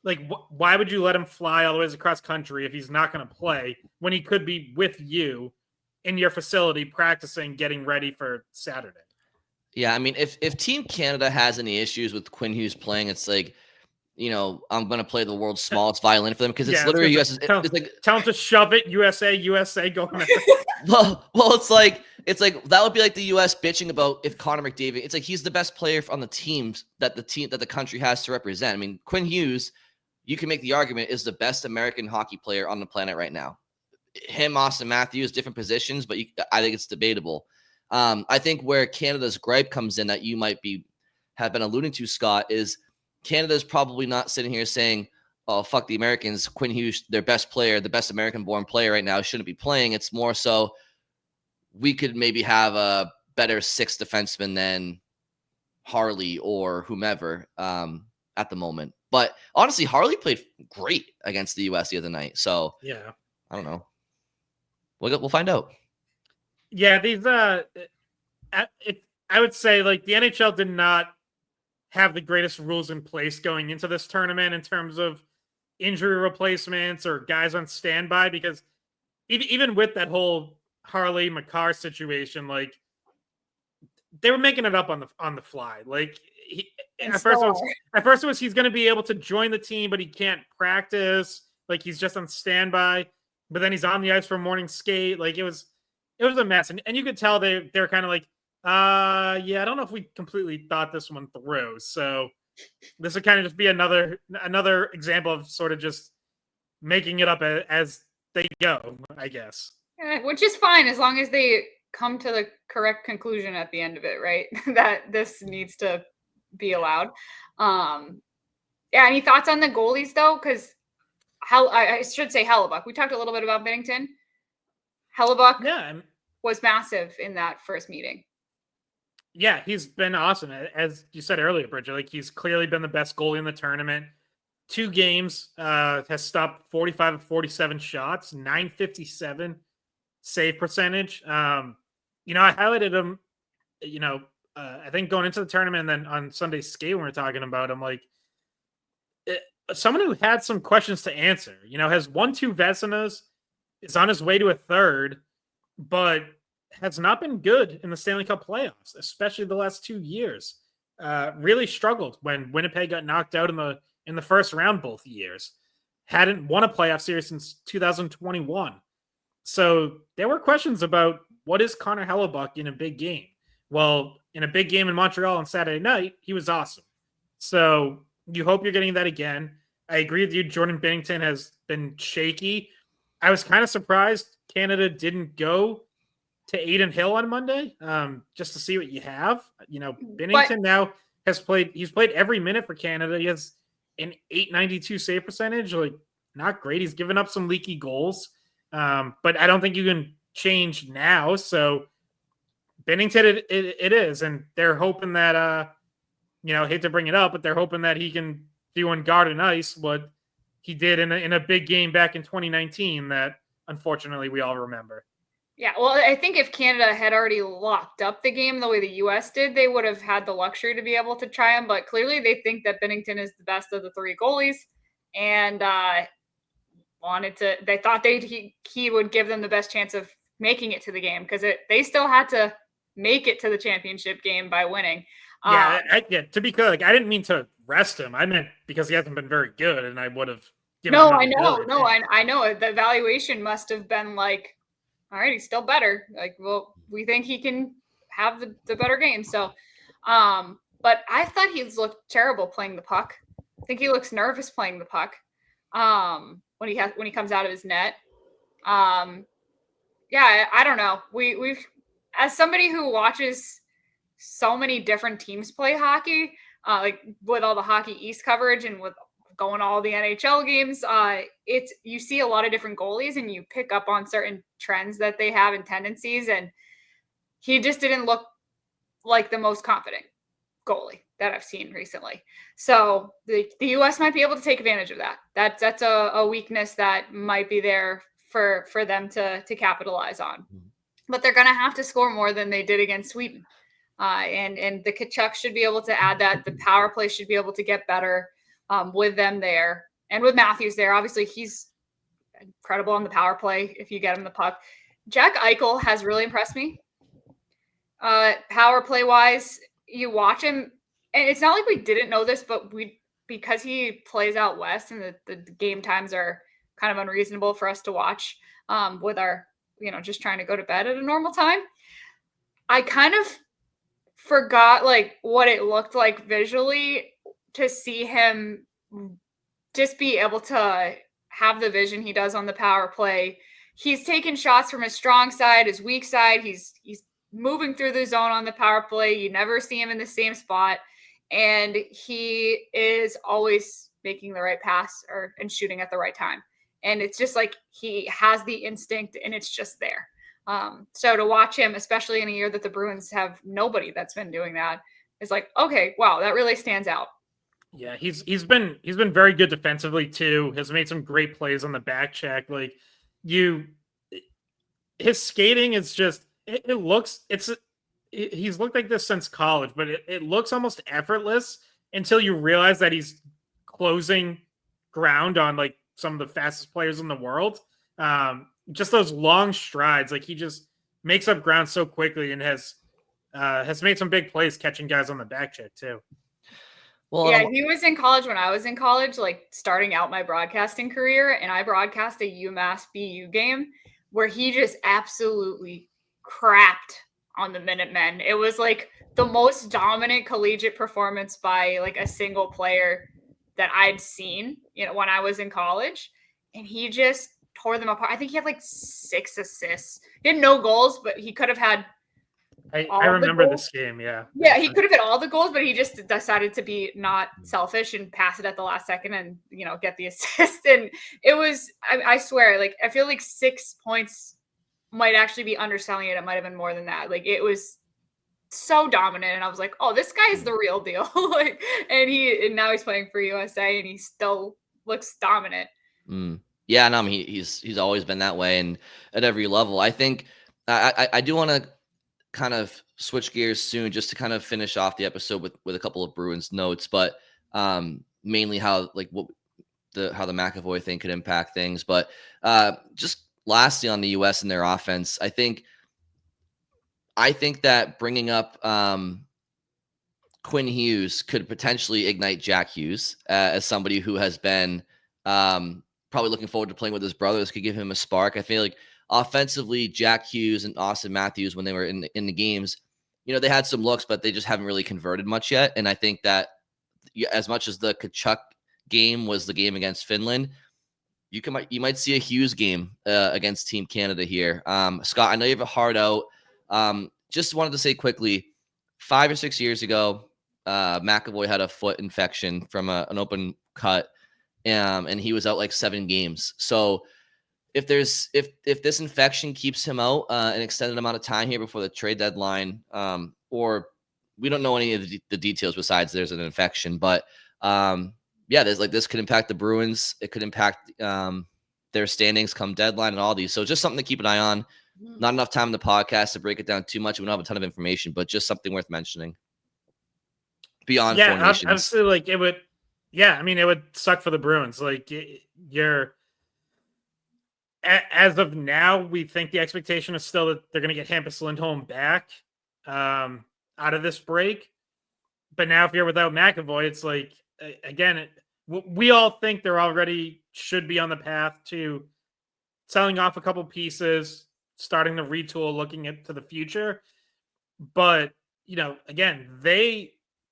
Like, why would you let him fly all the way across country if he's not going to play when he could be with you in your facility practicing, getting ready for Saturday?
Yeah, I mean, if Team Canada has any issues with Quinn Hughes playing, it's like, I'm going to play the world's smallest violin for them because it's literally US.
Tell him to shove it, USA, going.
well, it's like It's like that would be like the U.S. bitching about if Connor McDavid. It's like he's the best player on the teams that the country has to represent. I mean, Quinn Hughes, you can make the argument, is the best American hockey player on the planet right now. Him, Austin Matthews, different positions, but I think it's debatable. I think where Canada's gripe comes in that you might have been alluding to, Scott, is Canada's probably not sitting here saying, oh, fuck the Americans. Quinn Hughes, their best player, the best American-born player right now, shouldn't be playing. It's more so we could maybe have a better sixth defenseman than Harley or whomever at the moment. But honestly, Harley played great against the U.S. the other night. So
yeah,
I don't know. We'll find out.
Yeah, these I would say like the NHL did not have the greatest rules in place going into this tournament in terms of injury replacements or guys on standby, because even with that whole Harley McCarr situation, like they were making it up on the fly. Like at first it was he's going to be able to join the team, but he can't practice. Like he's just on standby, but then he's on the ice for morning skate. Like it was a mess, and you could tell they're kind of like, yeah, I don't know if we completely thought this one through. So this would kind of just be another example of sort of just making it up as they go, I guess.
Which is fine as long as they come to the correct conclusion at the end of it, right? That this needs to be allowed. Yeah, any thoughts on the goalies though? Because I should say Hellebuck. We talked a little bit about Binnington. Hellebuck was massive in that first meeting.
Yeah, he's been awesome. As you said earlier, Bridget, like he's clearly been the best goalie in the tournament. 2 games, has stopped 45 of 47 shots, .957 save percentage. I highlighted him, I think going into the tournament and then on Sunday's skate when we were talking about him, like someone who had some questions to answer, has won 2 Vezinas, is on his way to a 3rd, but has not been good in the Stanley Cup playoffs, especially the last 2 years. Really struggled when Winnipeg got knocked out in the first round both years. Hadn't won a playoff series since 2021. So there were questions about what is Connor Hellebuck in a big game. Well, in a big game in Montreal on Saturday night, he was awesome. So you hope you're getting that again. I agree with you. Jordan Binnington has been shaky. I was kind of surprised Canada didn't go to Adin Hill on Monday, just to see what you have. Binnington now has played. He's played every minute for Canada. He has an .892 save percentage. Like not great. He's given up some leaky goals, but I don't think you can change now. So Binnington, it is, and they're hoping that I hate to bring it up, but they're hoping that he can do on Garden Ice what he did in a big game back in 2019 that unfortunately we all remember.
Yeah, well, I think if Canada had already locked up the game the way the U.S. did, they would have had the luxury to be able to try him. But clearly they think that Binnington is the best of the 3 goalies and they thought he would give them the best chance of making it to the game because they still had to make it to the championship game by winning.
To be clear, like I didn't mean to rest him. I meant because he hasn't been very good, and I would have given him
I know. The evaluation must have been like, all right, he's still better. Like, well, we think he can have the better game. So, but I thought he looked terrible playing the puck. I think he looks nervous playing the puck when he comes out of his net. I don't know. We've as somebody who watches so many different teams play hockey, like with all the Hockey East coverage and with going all the NHL games, you see a lot of different goalies and you pick up on certain trends that they have and tendencies. And he just didn't look like the most confident goalie that I've seen recently. So the U.S. might be able to take advantage of that. That's a weakness that might be there for them to capitalize on. But they're going to have to score more than they did against Sweden. And the Tkachuk should be able to add that. The power play should be able to get better. With them there and with Matthews there. Obviously, he's incredible on the power play if you get him the puck. Jack Eichel has really impressed me. Power play wise, you watch him, and it's not like we didn't know this, but because he plays out west and the game times are kind of unreasonable for us to watch with our, just trying to go to bed at a normal time. I kind of forgot like what it looked like visually to see him just be able to have the vision he does on the power play. He's taking shots from his strong side, his weak side. He's moving through the zone on the power play. You never see him in the same spot, and he is always making the right pass and shooting at the right time. And it's just like he has the instinct, and it's just there. So to watch him, especially in a year that the Bruins have nobody that's been doing that, is like, okay, wow, that really stands out.
Yeah, he's been very good defensively too. Has made some great plays on the back check. Like his skating is just he's looked like this since college, but it looks almost effortless until you realize that he's closing ground on like some of the fastest players in the world. Just those long strides, like he just makes up ground so quickly and has made some big plays catching guys on the back check too.
Well, yeah, he was in college when I was in college, like starting out my broadcasting career, and I broadcast a UMass BU game where he just absolutely crapped on the Minutemen. It was like the most dominant collegiate performance by like a single player that I'd seen, when I was in college, and he just tore them apart. I think he had like 6 assists. He had no goals, but he could have had
I remember this game, yeah.
Yeah, he could have hit all the goals, but he just decided to be not selfish and pass it at the last second and, get the assist. And it was, I swear, like, I feel like 6 points might actually be underselling it. It might have been more than that. Like, it was so dominant. And I was like, oh, this guy is the real deal. and now he's playing for USA and he still looks dominant.
Yeah, no, I mean, he's always been that way. And at every level, I think I do want to kind of switch gears soon just to kind of finish off the episode with a couple of Bruins notes, but mainly how the McAvoy thing could impact things. But just lastly on the US and their offense, I think that bringing up Quinn Hughes could potentially ignite Jack Hughes as somebody who has been probably looking forward to playing with his brother. This could give him a spark. I feel like offensively, Jack Hughes and Austin Matthews, when they were in the games, they had some looks, but they just haven't really converted much yet. And I think that as much as the Tkachuk game was the game against Finland, you might see a Hughes game against Team Canada here. Scott, I know you have a hard out. Just wanted to say quickly, 5 or 6 years ago, McAvoy had a foot infection from an open cut, and he was out like 7 games. So if this infection keeps him out an extended amount of time here before the trade deadline, or we don't know any of the details besides there's an infection, but this could impact the Bruins. It could impact their standings come deadline and all these. So just something to keep an eye on. Not enough time in the podcast to break it down too much. We don't have a ton of information, but just something worth mentioning. Beyond Four Nations.
Obviously, like it would. Yeah, I mean, it would suck for the Bruins. Like as of now, we think the expectation is still that they're going to get Hampus Lindholm back out of this break. But now if you're without McAvoy, it's like, again, we all think they're already should be on the path to selling off a couple pieces, starting to retool, looking to the future. But, again,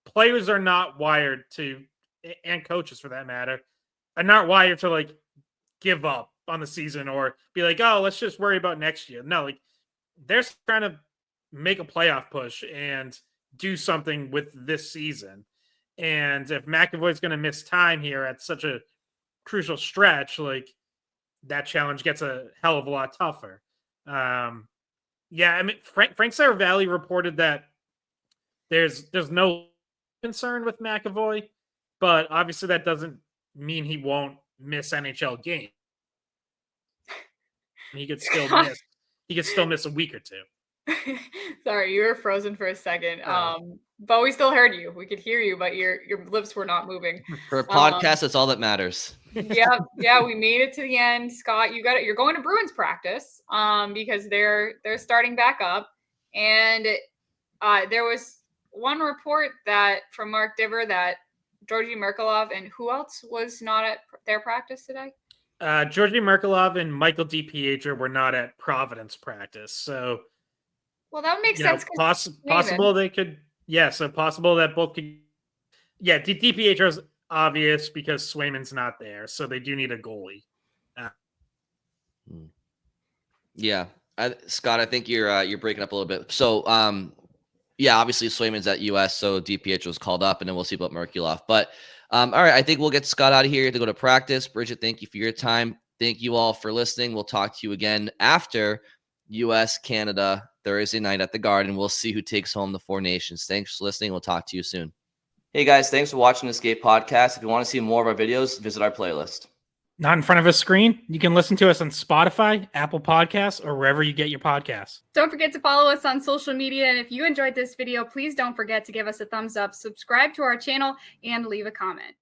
players are not wired to, and coaches for that matter, are not wired to like give up on the season or be like, oh, let's just worry about next year. No, like they're trying to make a playoff push and do something with this season. And if McAvoy's going to miss time here at such a crucial stretch, like that challenge gets a hell of a lot tougher. I mean, Frank Saravalli reported that there's no concern with McAvoy, but obviously that doesn't mean he won't miss NHL games. He could still miss. He could still miss a week or two.
Sorry, you were frozen for a second. But we still heard you. We could hear you, but your lips were not moving.
For a podcast, that's all that matters.
Yeah, we made it to the end. Scott, you got it. You're going to Bruins practice because they're starting back up. And there was one report that from Mark Diver that Georgi Merkulov and who else was not at their practice today?
Georgi Merkulov and Michael DiPietro were not at Providence practice. So
Well, that would make
You know,
sense. 'Cause
possible they could. Yeah, so possible that both could. Yeah, DiPietro is obvious because Swayman's not there, so they do need a goalie.
Yeah, Scott, I think you're breaking up a little bit. So, yeah, obviously Swayman's at US, so DiPietro was called up, and then we'll see about Merkulov. But all right, I think we'll get Scott out of here to go to practice. Bridget, thank you for your time. Thank you all for listening. We'll talk to you again after US Canada Thursday night at the Garden. We'll see who takes home the Four Nations. Thanks for listening. We'll talk to you soon. Hey guys, thanks for watching the Skate Podcast. If you want to see more of our videos, visit our playlist.
Not in front of a screen. You can listen to us on Spotify, Apple Podcasts, or wherever you get your podcasts.
Don't forget to follow us on social media. And if you enjoyed this video, please don't forget to give us a thumbs up, subscribe to our channel, and leave a comment.